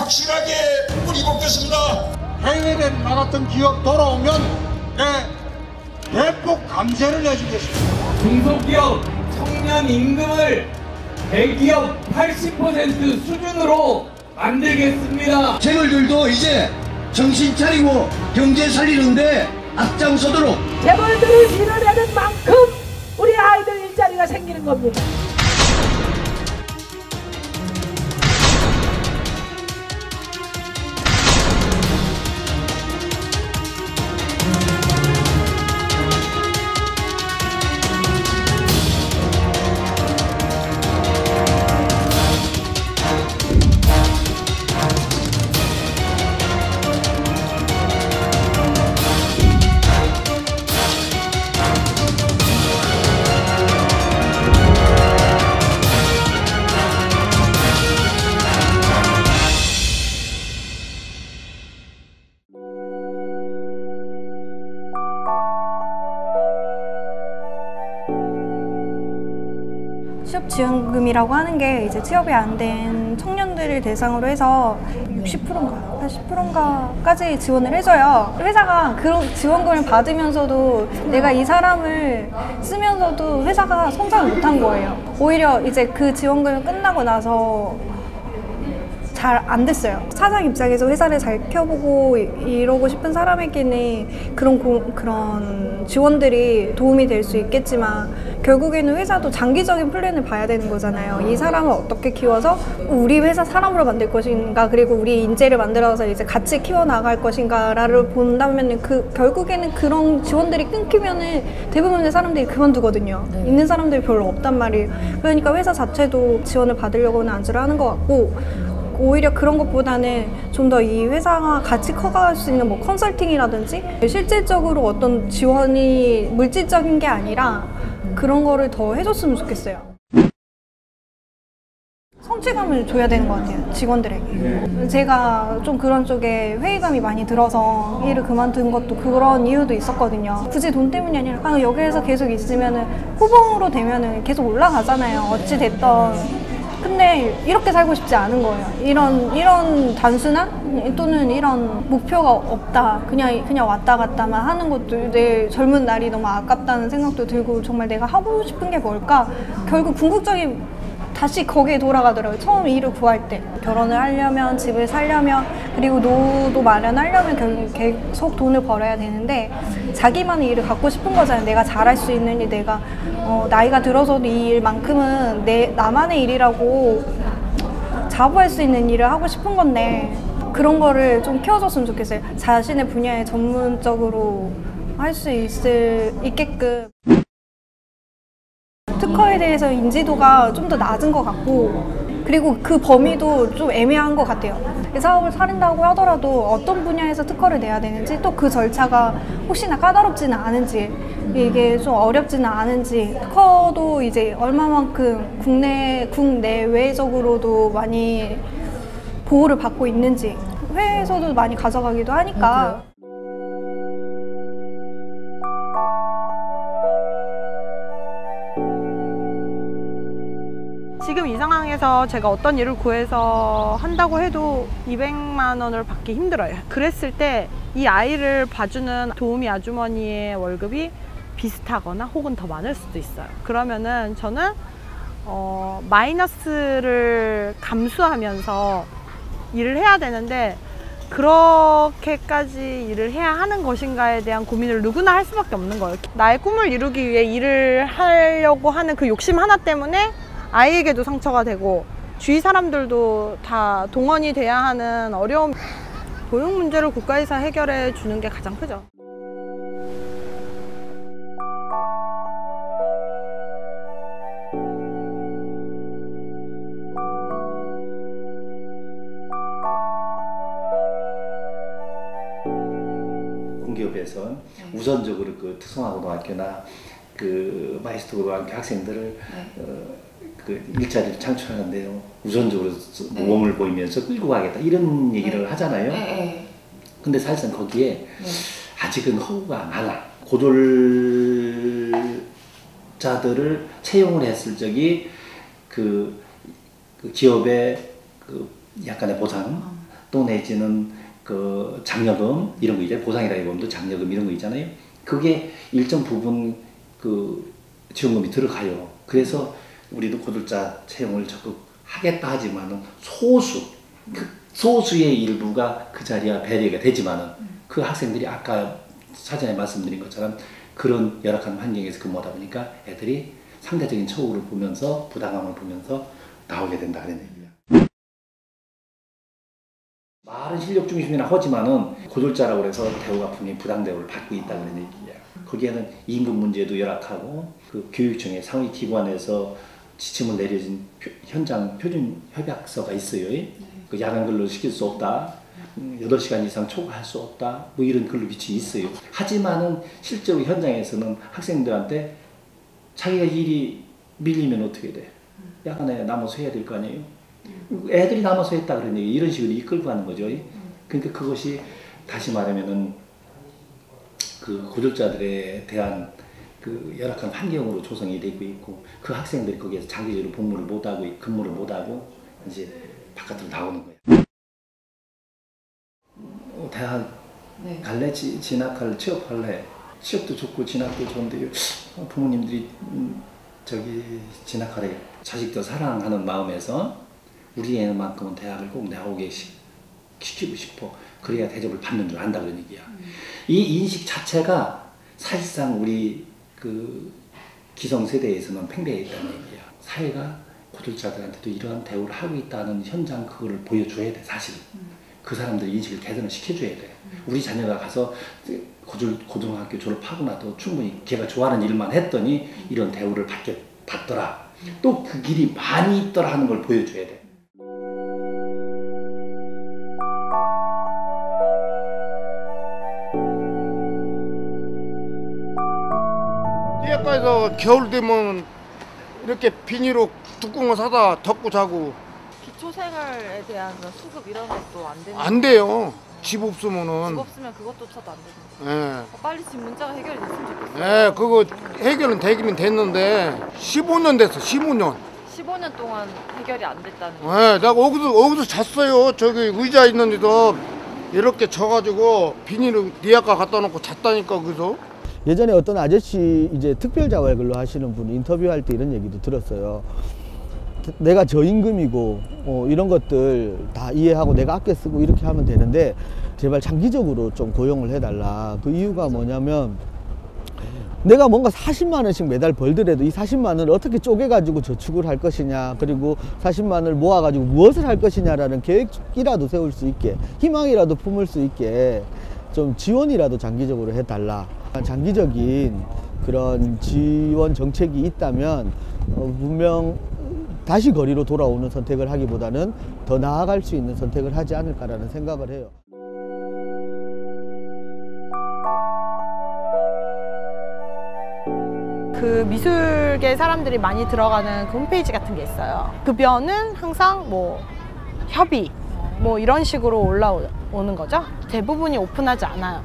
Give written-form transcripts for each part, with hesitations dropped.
확실하게 뿌리 뽑겠습니다. 해외에 나갔던 기업 돌아오면 대폭 감세를 해주겠습니다. 중소기업 청년 임금을 대기업 80% 수준으로 만들겠습니다. 재벌들도 이제 정신 차리고 경제 살리는데 앞장서도록 재벌들이 밀어내는 만큼 우리 아이들 일자리가 생기는 겁니다. 취업지원금이라고 하는 게 이제 취업이 안 된 청년들을 대상으로 해서 60%인가 80%인가까지 지원을 해줘요. 회사가 그런 지원금을 받으면서도 내가 이 사람을 쓰면서도 회사가 성장을 못한 거예요. 오히려 이제 그 지원금이 끝나고 나서 잘 안 됐어요. 사장 입장에서 회사를 잘 켜보고 이러고 싶은 사람에게는 그런 지원들이 도움이 될 수 있겠지만 결국에는 회사도 장기적인 플랜을 봐야 되는 거잖아요. 이 사람을 어떻게 키워서 우리 회사 사람으로 만들 것인가, 그리고 우리 인재를 만들어서 이제 같이 키워나갈 것인가를 본다면 결국에는 그런 지원들이 끊기면은 대부분의 사람들이 그만두거든요. 네. 있는 사람들이 별로 없단 말이에요. 그러니까 회사 자체도 지원을 받으려고는 안주를 하는 것 같고, 오히려 그런 것보다는 좀 더 이 회사가 같이 커갈 수 있는 뭐 컨설팅이라든지 실질적으로 어떤 지원이 물질적인 게 아니라 그런 거를 더 해줬으면 좋겠어요. 성취감을 줘야 되는 것 같아요, 직원들에게. 제가 좀 그런 쪽에 회의감이 많이 들어서 일을 그만둔 것도 그런 이유도 있었거든요. 굳이 돈 때문이 아니라 여기에서 계속 있으면은 후봉으로 되면은 계속 올라가잖아요, 어찌 됐던. 근데 이렇게 살고 싶지 않은 거예요. 이런 단순한 또는 이런 목표가 없다. 그냥 왔다 갔다만 하는 것도 내 젊은 날이 너무 아깝다는 생각도 들고, 정말 내가 하고 싶은 게 뭘까? 결국 궁극적인 다시 거기에 돌아가더라고요. 처음 일을 구할 때. 결혼을 하려면, 집을 살려면, 그리고 노도 마련하려면 결국 계속 돈을 벌어야 되는데 자기만의 일을 갖고 싶은 거잖아요. 내가 잘할 수 있는 일, 내가 나이가 들어서도 이 일만큼은 나만의 일이라고 자부할 수 있는 일을 하고 싶은 건데 그런 거를 좀 키워줬으면 좋겠어요. 자신의 분야에 전문적으로 할 수 있게끔. 특허에 대해서 인지도가 좀 더 낮은 것 같고, 그리고 그 범위도 좀 애매한 것 같아요. 사업을 차린다고 하더라도 어떤 분야에서 특허를 내야 되는지, 또 그 절차가 혹시나 까다롭지는 않은지, 이게 좀 어렵지는 않은지, 특허도 이제 얼마만큼 국내외적으로도 많이 보호를 받고 있는지, 해외에서도 많이 가져가기도 하니까. 지금 이 상황에서 제가 어떤 일을 구해서 한다고 해도 200만 원을 받기 힘들어요. 그랬을 때 이 아이를 봐주는 도우미 아주머니의 월급이 비슷하거나 혹은 더 많을 수도 있어요. 그러면은 저는 마이너스를 감수하면서 일을 해야 되는데, 그렇게까지 일을 해야 하는 것인가에 대한 고민을 누구나 할 수밖에 없는 거예요. 나의 꿈을 이루기 위해 일을 하려고 하는 그 욕심 하나 때문에 아이에게도 상처가 되고 주위 사람들도 다 동원이 돼야 하는 어려움. 고용 문제를 국가에서 해결해 주는 게 가장 크죠. 공기업에서 우선적으로 그 특성화고등학교나 그 마이스터 고등학교 학생들을 그 일자리를 창출하는데요, 우선적으로 모범을 보이면서 끌고 가겠다, 이런 얘기를 하잖아요. 근데 사실상 거기에 아직은 허구가 많아. 고졸자들을 채용을 했을 적이 그 기업의 그 약간의 보상, 또 내지는 그 장려금 이런 거 이제 보상이라기보다도 장려금 이런 거 있잖아요. 그게 일정 부분 그 지원금이 들어가요. 그래서 우리도 고졸자 채용을 적극 하겠다 하지만은 소수의 일부가 그 자리에 배려가 되지만은 그 학생들이 아까 사전에 말씀드린 것처럼 그런 열악한 환경에서 근무하다 보니까 애들이 상대적인 처우를 보면서 부당함을 보면서 나오게 된다 그런 얘기야. 말은 실력 중심이나 하지만은 고졸자라고 해서 대우가 분명히 부당 대우를 받고 있다 그런 얘기야. 거기에는 임금 문제도 열악하고 그 교육청의 상위 기관에서 지침을 내려진 현장 표준 협약서가 있어요. 그 야간 근로를 시킬 수 없다. 8시간 이상 초과할 수 없다. 뭐 이런 근로 규칙이 있어요. 하지만은 실제로 현장에서는 학생들한테 자기가 일이 밀리면 어떻게 돼? 야간에 남아서 해야 될 거 아니에요? 애들이 남아서 했다 그런 얘기 이런 식으로 이끌고 가는 거죠. 그러니까 그것이 다시 말하면은 그 고졸자들에 대한 그 열악한 환경으로 조성이 되고 있고 그 학생들이 거기에서 장기적으로 복무를 못하고 근무를 못하고 이제 바깥으로 나오는 거예요. 대학 갈래? 진학할래? 취업할래? 취업도 좋고 진학도 좋은데 부모님들이 저기 진학하래 자식도 사랑하는 마음에서 우리 애만큼은 대학을 꼭 나오게 시키고 싶어. 그래야 대접을 받는 줄 안다 그런 얘기야. 이 인식 자체가 사실상 우리 그 기성세대에서는 팽배해 있다는 얘기야. 사회가 고졸자들한테도 이러한 대우를 하고 있다는 현장 그거를 보여줘야 돼 사실. 그 사람들 인식을 개선을 시켜줘야 돼. 우리 자녀가 가서 고등학교 졸업하고 나도 충분히 걔가 좋아하는 일만 했더니 이런 대우를 받더라. 또 그 길이 많이 있더라 하는 걸 보여줘야 돼. 뒤에까지서 겨울 되면 이렇게 비닐로 두꺼운 거 사다 덮고 자고. 기초생활에 대한 그런 수급 이런 것도 안 되는 안 돼요. 집 없으면은. 집 없으면 그것조차도 안 되는 예. 빨리 집 문제가 해결이 됐으면 좋겠어요. 예, 그거 해결은 되기는 됐는데 15년 됐어. 15년. 15년 동안 해결이 안 됐다는 예, 내가 여기서 잤어요. 저기 의자 있는 데도 이렇게 져가지고 비닐을 니아까 갖다 놓고 잤다니까 그래서. 예전에 어떤 아저씨 이제 특별자활 근로 하시는 분이 인터뷰할 때 이런 얘기도 들었어요. 내가 저임금이고 이런 것들 다 이해하고 내가 아껴 쓰고 이렇게 하면 되는데 제발 장기적으로 좀 고용을 해달라. 그 이유가 뭐냐면 내가 뭔가 40만 원씩 매달 벌더라도 이 40만 원을 어떻게 쪼개가지고 저축을 할 것이냐, 그리고 40만 원을 모아가지고 무엇을 할 것이냐라는 계획이라도 세울 수 있게, 희망이라도 품을 수 있게 좀 지원이라도 장기적으로 해달라. 장기적인 그런 지원 정책이 있다면 분명 다시 거리로 돌아오는 선택을 하기보다는 더 나아갈 수 있는 선택을 하지 않을까라는 생각을 해요. 그 미술계 사람들이 많이 들어가는 그 홈페이지 같은 게 있어요. 급여는 항상 뭐 협의 뭐 이런 식으로 올라오는 거죠. 대부분이 오픈하지 않아요.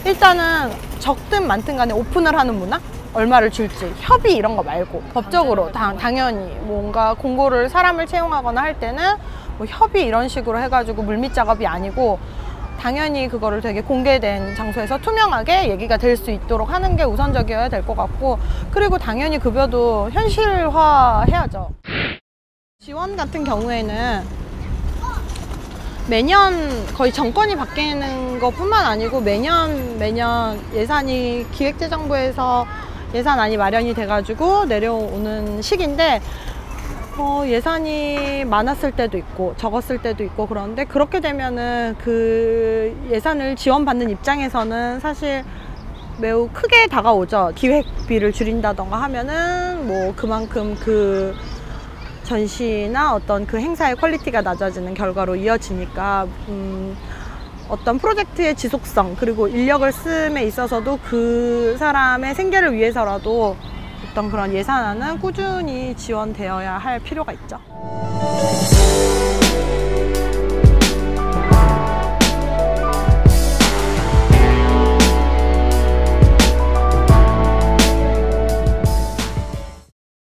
일단은 적든 많든 간에 오픈을 하는 문화? 얼마를 줄지, 협의 이런 거 말고 법적으로 당연히 뭔가 공고를 사람을 채용하거나 할 때는 뭐 협의 이런 식으로 해가지고 물밑 작업이 아니고 당연히 그거를 되게 공개된 장소에서 투명하게 얘기가 될 수 있도록 하는 게 우선적이어야 될 것 같고, 그리고 당연히 급여도 현실화해야죠. 지원 같은 경우에는 매년 거의 정권이 바뀌는 것뿐만 아니고 매년 예산이 기획재정부에서 예산안이 마련이 돼가지고 내려오는 시기인데 예산이 많았을 때도 있고 적었을 때도 있고 그런데 그렇게 되면은 그 예산을 지원받는 입장에서는 사실 매우 크게 다가오죠. 기획비를 줄인다던가 하면은 뭐 그만큼 그 전시나 어떤 그 행사의 퀄리티가 낮아지는 결과로 이어지니까 어떤 프로젝트의 지속성 그리고 인력을 씀에 있어서도 그 사람의 생계를 위해서라도 어떤 그런 예산안은 꾸준히 지원되어야 할 필요가 있죠.